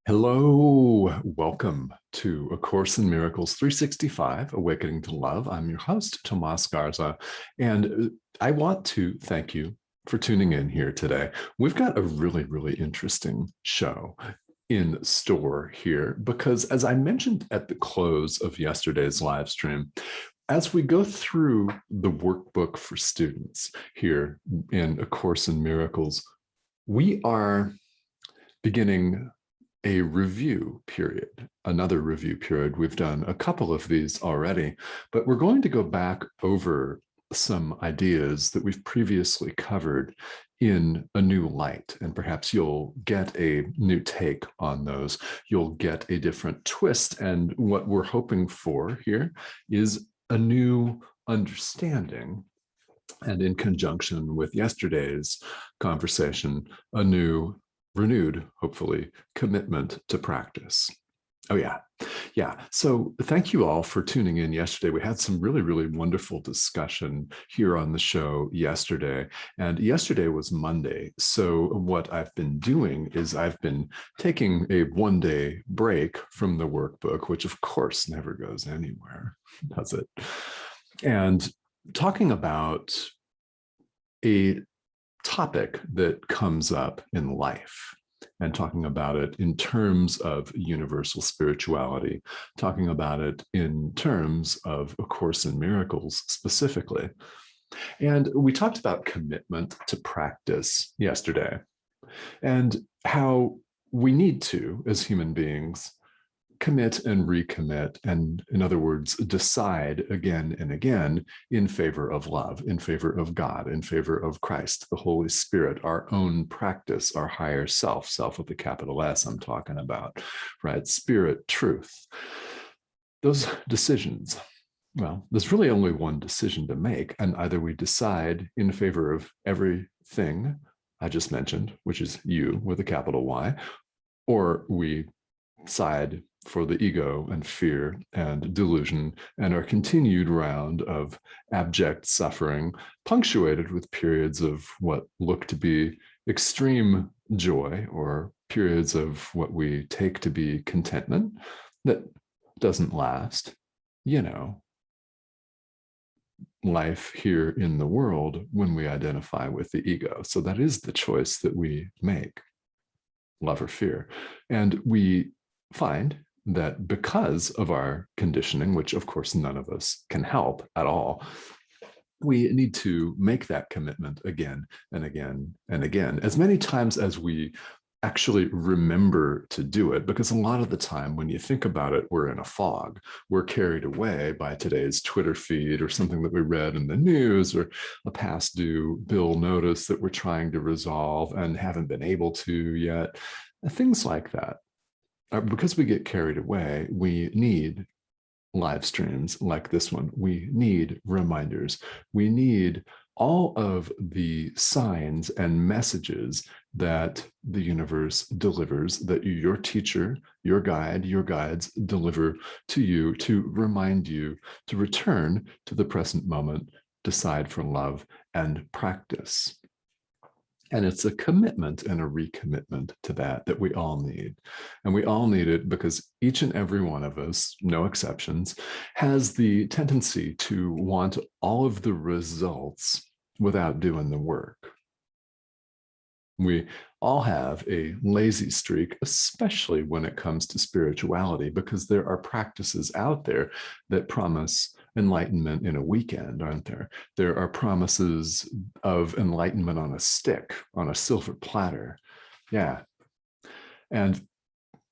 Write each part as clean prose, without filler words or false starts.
Hello, welcome to A Course in Miracles 365, Awakening to Love. I'm your host, Tomas Garza, and I want to thank you for tuning in here today. We've got a really interesting show in store here because, as I mentioned at the close of yesterday's live stream, as we go through the workbook for students here in A Course in Miracles, we are beginning a review period, another review period. We've done a couple of these already, but we're going to go back over some ideas that we've previously covered in a new light, and perhaps you'll get a new take on those. You'll get a different twist, and what we're hoping for here is a new understanding, and in conjunction with yesterday's conversation, a new renewed, hopefully, commitment to practice. Oh, yeah. So thank you all for tuning in yesterday. We had some really wonderful discussion here on the show yesterday. And yesterday was Monday. So what I've been doing is I've been taking a one-day break from the workbook, which of course never goes anywhere, does it? And talking about a topic that comes up in life, and talking about it in terms of universal spirituality, talking about it in terms of A Course in Miracles specifically. And we talked about commitment to practice yesterday and how we need to, as human beings, commit and recommit, and in other words, decide again and again in favor of love, in favor of God, in favor of Christ, the Holy Spirit, our own practice, our higher self with a capital S I'm talking about, right? Spirit, truth. Those decisions, well, there's really only one decision to make, and either we decide in favor of everything I just mentioned, which is you with a capital Y, or we side for the ego and fear and delusion and our continued round of abject suffering, punctuated with periods of what look to be extreme joy or periods of what we take to be contentment that doesn't last. You know, life here in the world when we identify with the ego. So that is the choice that we make, love or fear. And we find that because of our conditioning, which of course none of us can help at all, we need to make that commitment again and again and again, as many times as we actually remember to do it, because a lot of the time when you think about it, we're in a fog. We're carried away by today's Twitter feed or something that we read in the news or a past due bill notice that we're trying to resolve and haven't been able to yet, things like that. Because we get carried away, we need live streams like this one. We need reminders. We need all of the signs and messages that the universe delivers, that your teacher, your guide, your guides deliver to you to remind you to return to the present moment, decide for love, and practice. And it's a commitment and a recommitment to that we all need. And we all need it because each and every one of us, no exceptions, has the tendency to want all of the results without doing the work. We all have a lazy streak, especially when it comes to spirituality, because there are practices out there that promise enlightenment in a weekend, aren't there? There are promises of enlightenment on a stick, on a silver platter. Yeah. And,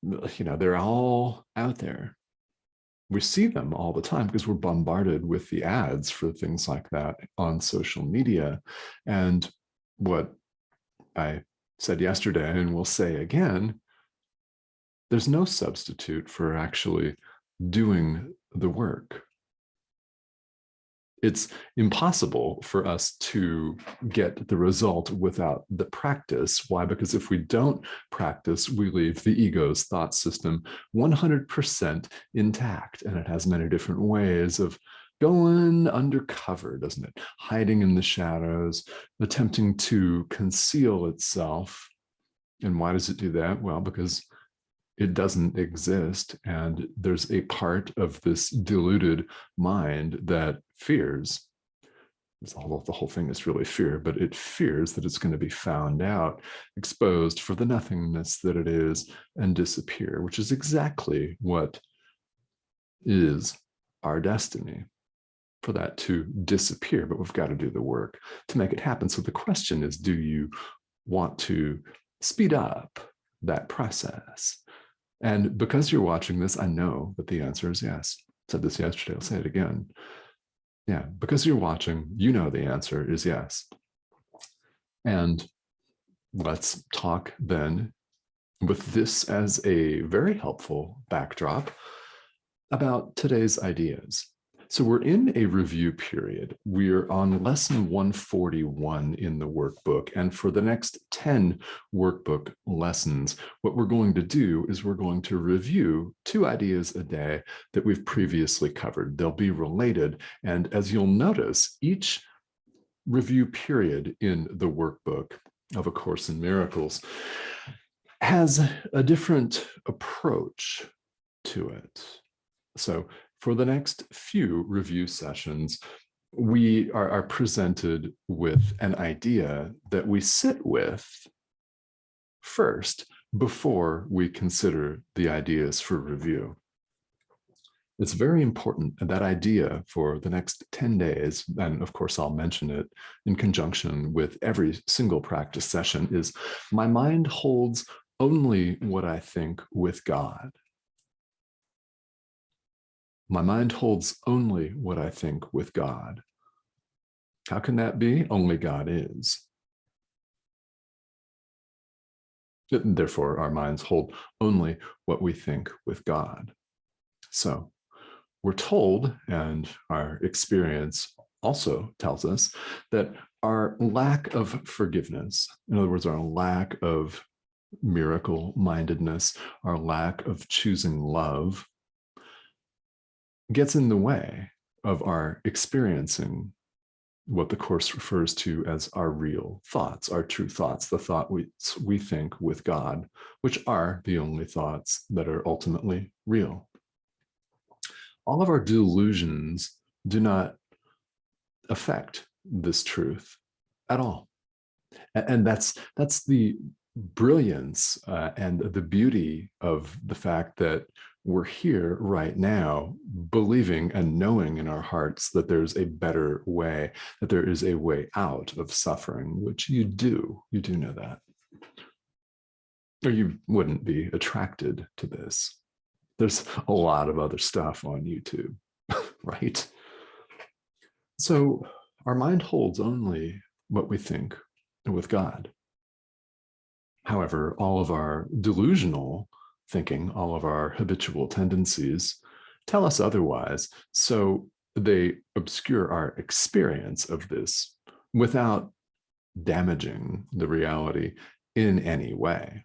you know, they're all out there. We see them all the time because we're bombarded with the ads for things like that on social media. And what I said yesterday, and will say again, there's no substitute for actually doing the work. It's impossible for us to get the result without the practice. Why? Because if we don't practice, we leave the ego's thought system 100% intact. And it has many different ways of going undercover, doesn't it? Hiding in the shadows, attempting to conceal itself. And why does it do that? Well, because it doesn't exist. And there's a part of this deluded mind that fears. Although the whole thing is really fear, but it fears that it's going to be found out, exposed for the nothingness that it is, and disappear, which is exactly what is our destiny, for that to disappear. But we've got to do the work to make it happen. So the question is, do you want to speed up that process? And because you're watching this, I know that the answer is yes. I said this yesterday, I'll say it again. Yeah, because you're watching, you know the answer is yes. And let's talk then, with this as a very helpful backdrop, about today's ideas. So we're in a review period. We're on lesson 141 in the workbook. And for the next 10 workbook lessons, what we're going to do is we're going to review 2 ideas a day that we've previously covered. They'll be related. And as you'll notice, each review period in the workbook of A Course in Miracles has a different approach to it. So for the next few review sessions, we are presented with an idea that we sit with first before we consider the ideas for review. It's very important, that idea for the next 10 days, and of course I'll mention it in conjunction with every single practice session, is my mind holds only what I think with God. My mind holds only what I think with God. How can that be? Only God is. Therefore, our minds hold only what we think with God. So we're told, and our experience also tells us, that our lack of forgiveness, in other words, our lack of miracle-mindedness, our lack of choosing love, gets in the way of our experiencing what the Course refers to as our real thoughts, our true thoughts, the thought we think with God, which are the only thoughts that are ultimately real. All of our delusions do not affect this truth at all. And that's the brilliance and the beauty of the fact that we're here right now, believing and knowing in our hearts that there's a better way, that there is a way out of suffering, which you do know that. Or you wouldn't be attracted to this. There's a lot of other stuff on YouTube, right? So our mind holds only what we think with God. However, all of our delusional thinking, all of our habitual tendencies tell us otherwise. So they obscure our experience of this without damaging the reality in any way,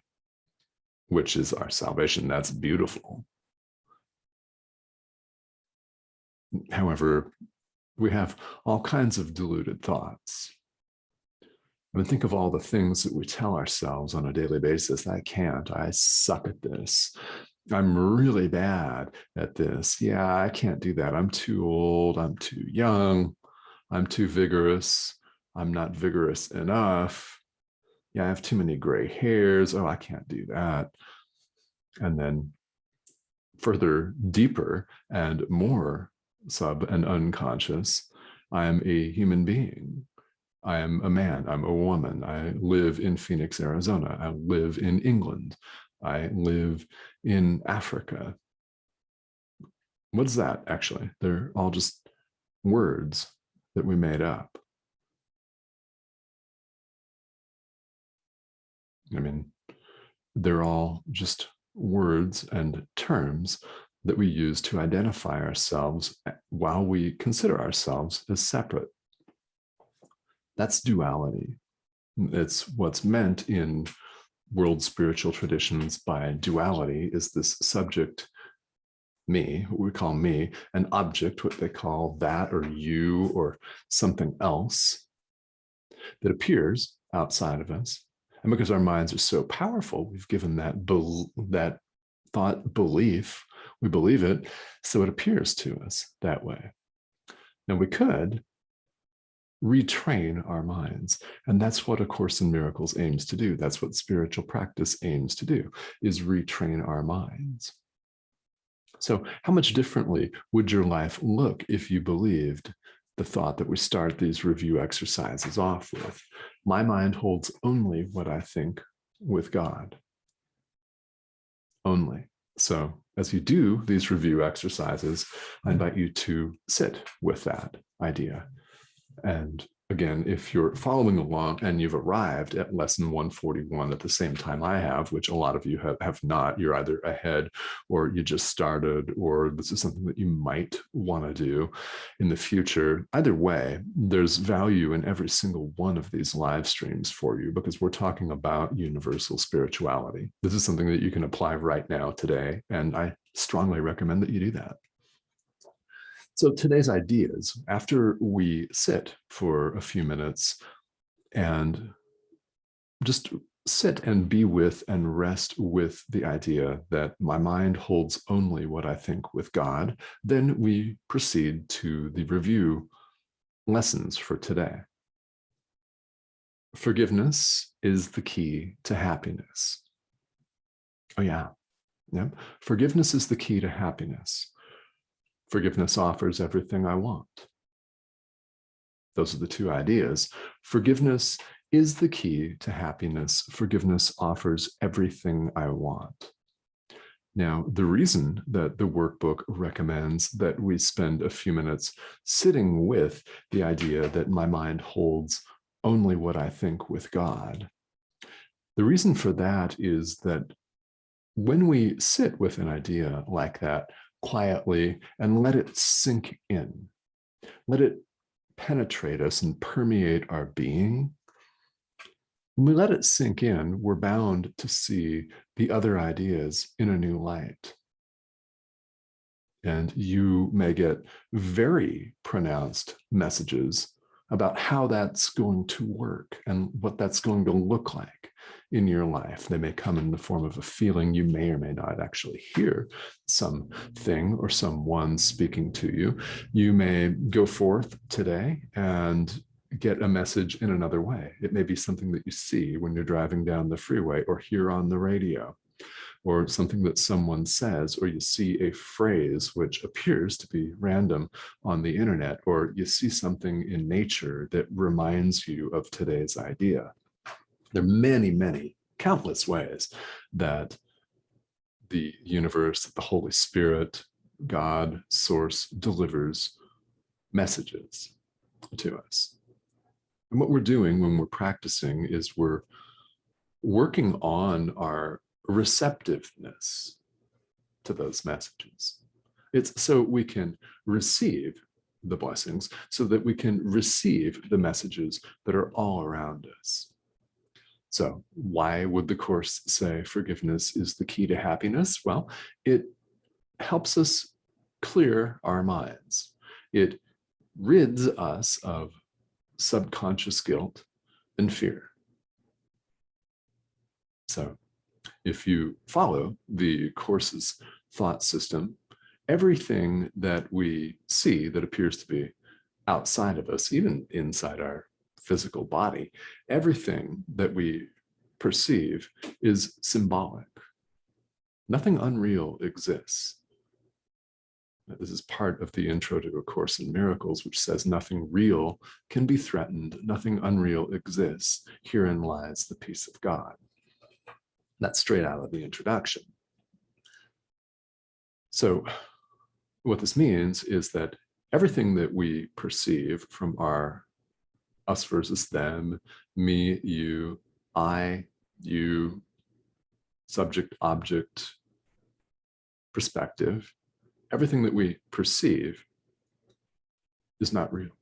which is our salvation. That's beautiful. However, we have all kinds of deluded thoughts. I mean, think of all the things that we tell ourselves on a daily basis. I can't, I suck at this. I'm really bad at this. Yeah, I can't do that. I'm too old. I'm too young. I'm too vigorous. I'm not vigorous enough. Yeah, I have too many gray hairs. Oh, I can't do that. And then further deeper and more sub and unconscious, I am a human being. I am a man, I'm a woman. I live in Phoenix, Arizona. I live in England. I live in Africa. What is that, actually? They're all just words that we made up. I mean, they're all just words and terms that we use to identify ourselves while we consider ourselves as separate. That's duality. It's what's meant in world spiritual traditions by duality, is this subject, me, what we call me, an object, what they call that or you or something else that appears outside of us. And because our minds are so powerful, we've given that thought, belief. We believe it, so it appears to us that way. Now, we could retrain our minds, and that's what A Course in Miracles aims to do. That's what spiritual practice aims to do, is retrain our minds. So how much differently would your life look if you believed the thought that we start these review exercises off with? My mind holds only what I think with God. Only. So as you do these review exercises, I invite you to sit with that idea. And again, if you're following along and you've arrived at lesson 141 at the same time I have, which a lot of you have not, you're either ahead or you just started, or this is something that you might want to do in the future. Either way, there's value in every single one of these live streams for you, because we're talking about universal spirituality. This is something that you can apply right now today, and I strongly recommend that you do that. So today's ideas, after we sit for a few minutes and just sit and be with and rest with the idea that my mind holds only what I think with God, then we proceed to the review lessons for today. Forgiveness is the key to happiness. Oh yeah. Yep. Forgiveness is the key to happiness. Forgiveness offers everything I want. Those are the two ideas. Forgiveness is the key to happiness. Forgiveness offers everything I want. Now, the reason that the workbook recommends that we spend a few minutes sitting with the idea that my mind holds only what I think with God, the reason for that is that when we sit with an idea like that quietly and let it sink in, let it penetrate us and permeate our being, when we let it sink in, we're bound to see the other ideas in a new light. And you may get very pronounced messages about how that's going to work and what that's going to look like in your life. They may come in the form of a feeling. You may or may not actually hear something or someone speaking to you. You may go forth today and get a message in another way. It may be something that you see when you're driving down the freeway or hear on the radio, or something that someone says, or you see a phrase which appears to be random on the internet, or you see something in nature that reminds you of today's idea. There are many, many, countless ways that the universe, the Holy Spirit, God, Source delivers messages to us. And what we're doing when we're practicing is we're working on our receptiveness to those messages. It's so we can receive the blessings, so that we can receive the messages that are all around us. So why would the Course say forgiveness is the key to happiness? Well, it helps us clear our minds. It rids us of subconscious guilt and fear. So if you follow the Course's thought system, everything that we see that appears to be outside of us, even inside our physical body, everything that we perceive is symbolic. Nothing unreal exists. This is part of the intro to A Course in Miracles, which says nothing real can be threatened, nothing unreal exists. Herein lies the peace of God. That's straight out of the introduction. So what this means is that everything that we perceive from our us versus them, me, you, I, you, subject, object, perspective, everything that we perceive is not real.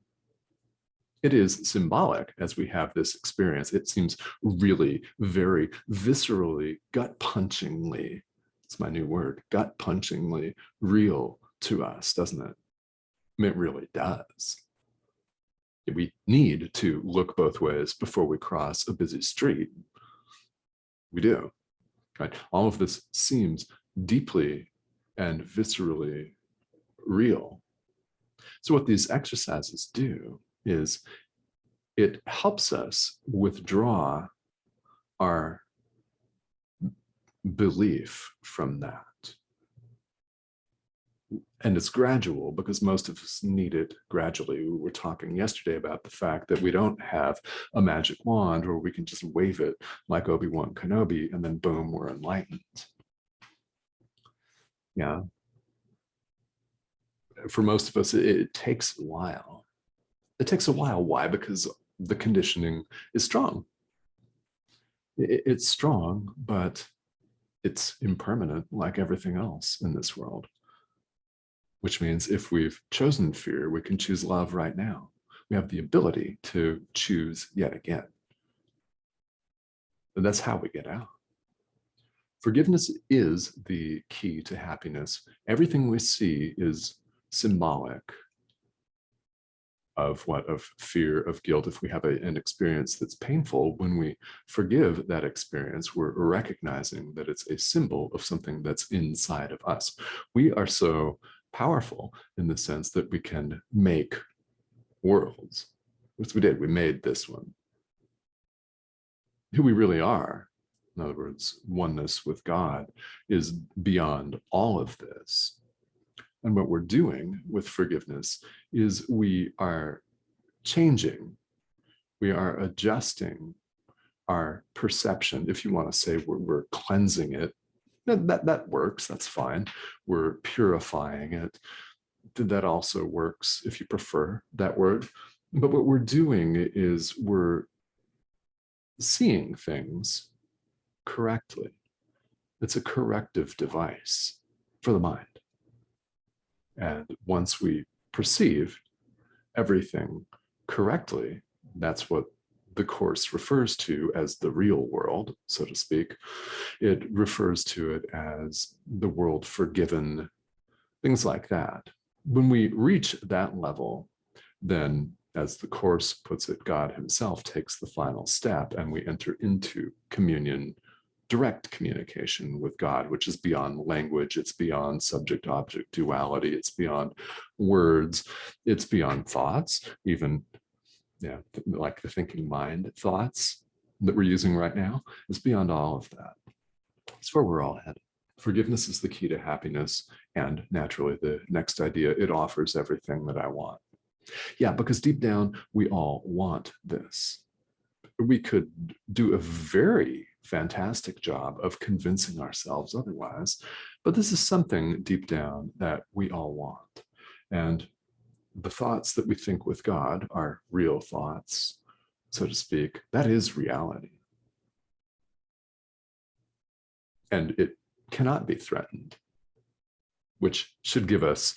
It is symbolic as we have this experience. It seems really very viscerally, gut-punchingly, it's my new word, gut-punchingly real to us, doesn't it? I mean, it really does. We need to look both ways before we cross a busy street. We do, right? All of this seems deeply and viscerally real. So what these exercises do is it helps us withdraw our belief from that. And it's gradual because most of us need it gradually. We were talking yesterday about the fact that we don't have a magic wand where we can just wave it like Obi-Wan Kenobi and then boom, we're enlightened. Yeah. For most of us, it takes a while. It takes a while. Why? Because the conditioning is strong. It's strong, but it's impermanent like everything else in this world. Which means if we've chosen fear, we can choose love right now. We have the ability to choose yet again. And that's how we get out. Forgiveness is the key to happiness. Everything we see is symbolic of what? Of fear, of guilt. If we have an experience that's painful, when we forgive that experience, we're recognizing that it's a symbol of something that's inside of us. We are so powerful in the sense that we can make worlds, which we did. We made this one. Who we really are, in other words, oneness with God, is beyond all of this. And what we're doing with forgiveness is we are changing, we are adjusting our perception. If you want to say we're cleansing it, that works, that's fine. We're purifying it. That also works if you prefer that word. But what we're doing is we're seeing things correctly. It's a corrective device for the mind. And once we perceive everything correctly, that's what the Course refers to as the real world, so to speak. It refers to it as the world forgiven, things like that. When we reach that level, then, as the Course puts it, God himself takes the final step and we enter into communion, direct communication with God, which is beyond language, it's beyond subject-object duality, it's beyond words, it's beyond thoughts, even like the thinking mind thoughts that we're using right now. It's beyond all of that. It's where we're all headed. Forgiveness is the key to happiness, and naturally, the next idea, it offers everything that I want. Yeah, because deep down, we all want this. We could do a very fantastic job of convincing ourselves otherwise, but this is something deep down that we all want. And the thoughts that we think with God are real thoughts, so to speak. That is reality. And it cannot be threatened, which should give us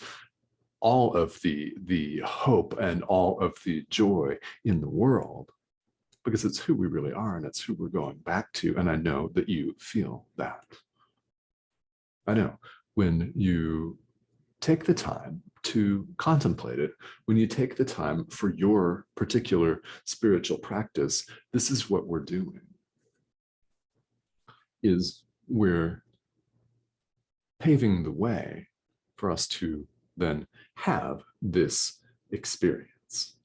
all of the hope and all of the joy in the world, because it's who we really are and it's who we're going back to. And I know that you feel that. I know when you take the time to contemplate it, when you take the time for your particular spiritual practice, this is what we're doing, is we're paving the way for us to then have this experience.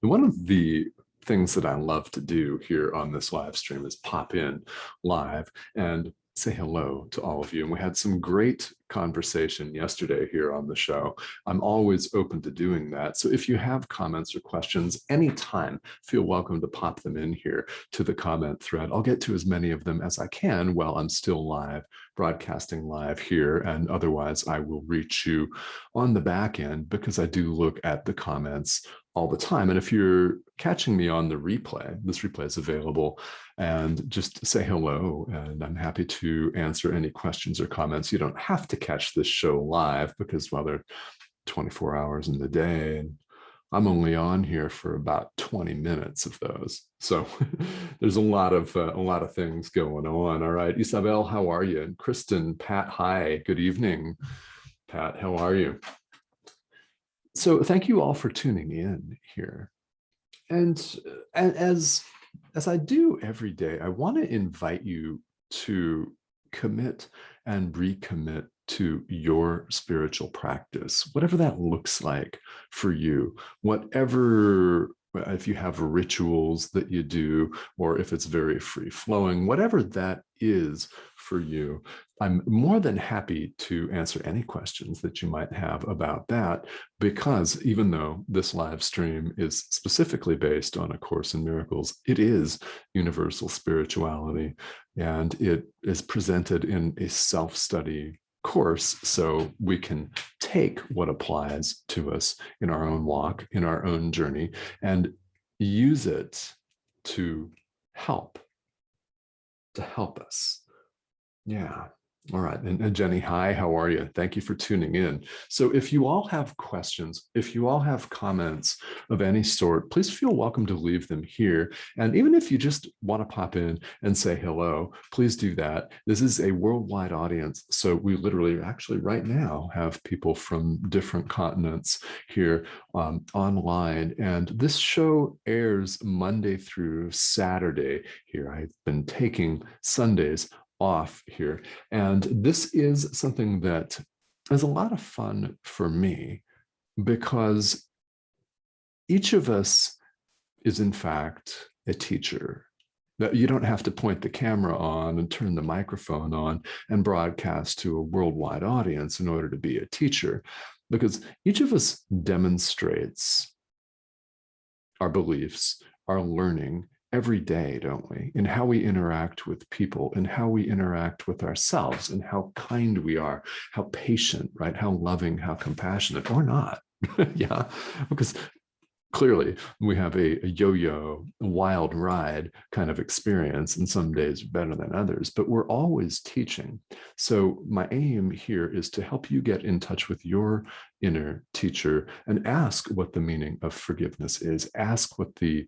And one of the things that I love to do here on this live stream is pop in live and say hello to all of you. And we had some great conversation yesterday here on the show. I'm always open to doing that. So if you have comments or questions anytime, feel welcome to pop them in here to the comment thread. I'll get to as many of them as I can while I'm still live, broadcasting live here. And otherwise, I will reach you on the back end because I do look at the comments all the time. And if you're catching me on the replay, this replay is available, and just say hello, and I'm happy to answer any questions or comments. You don't have to catch this show live because, well, there are 24 hours in the day, and I'm only on here for about 20 minutes of those. So there's a lot of things going on. All right, Isabel, how are you? And Kristen, Pat, hi, good evening. Pat, how are you? So thank you all for tuning in here. And as I do every day, I want to invite you to commit and recommit to your spiritual practice, whatever that looks like for you, whatever, if you have rituals that you do, or if it's very free flowing, whatever that is for you. I'm more than happy to answer any questions that you might have about that, because even though this live stream is specifically based on A Course in Miracles, it is universal spirituality, and it is presented in a self-study course, so we can take what applies to us in our own walk, in our own journey, and use it to help us. Yeah. All right. And Jenny, hi, how are you? Thank you for tuning in. So if you all have questions, if you all have comments of any sort, please feel welcome to leave them here. And even if you just want to pop in and say hello, please do that. This is a worldwide audience. So we literally actually right now have people from different continents here online. And this show airs Monday through Saturday here. I've been taking Sundays off here. And this is something that is a lot of fun for me, because each of us is in fact a teacher. That you don't have to point the camera on and turn the microphone on and broadcast to a worldwide audience in order to be a teacher, because each of us demonstrates our beliefs, our learning, every day, don't we? In how we interact with people, and how we interact with ourselves, and how kind we are, how patient, right? How loving, how compassionate, or not. Yeah, because clearly we have a yo-yo, a wild ride kind of experience, and some days better than others, but we're always teaching. So my aim here is to help you get in touch with your inner teacher and ask what the meaning of forgiveness is, ask what the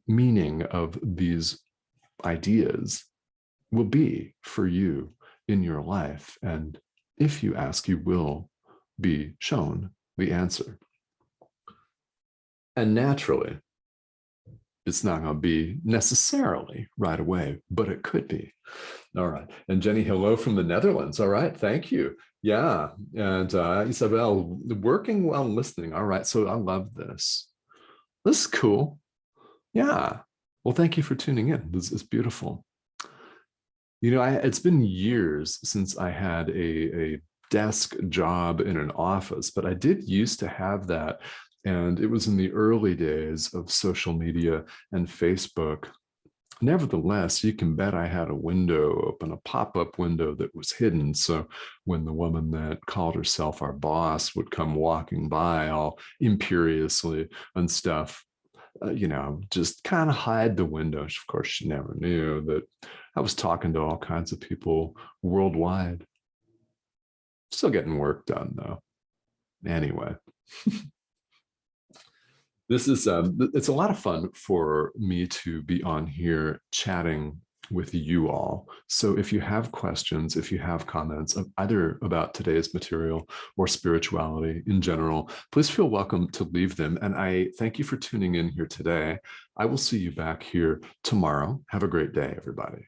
meaning of these ideas will be for you in your life. And if you ask, you will be shown the answer. And naturally, it's not going to be necessarily right away, but it could be. All right. And Jenny, hello from the Netherlands. All right. Thank you. Yeah. And Isabel, working while listening. All right. So I love this. This is cool. Yeah. Well, thank you for tuning in. This is beautiful. You know, it's been years since I had a desk job in an office, but I did used to have that. And it was in the early days of social media and Facebook. Nevertheless, you can bet I had a window open, a pop-up window that was hidden. So when the woman that called herself our boss would come walking by all imperiously and stuff, you know, just kind of hide the window. Of course, she never knew that I was talking to all kinds of people worldwide. Still getting work done, though. Anyway. This is, it's a lot of fun for me to be on here chatting with you all. So if you have questions, if you have comments either about today's material or spirituality in general, please feel welcome to leave them. And I thank you for tuning in here today. I will see you back here tomorrow. Have a great day, everybody.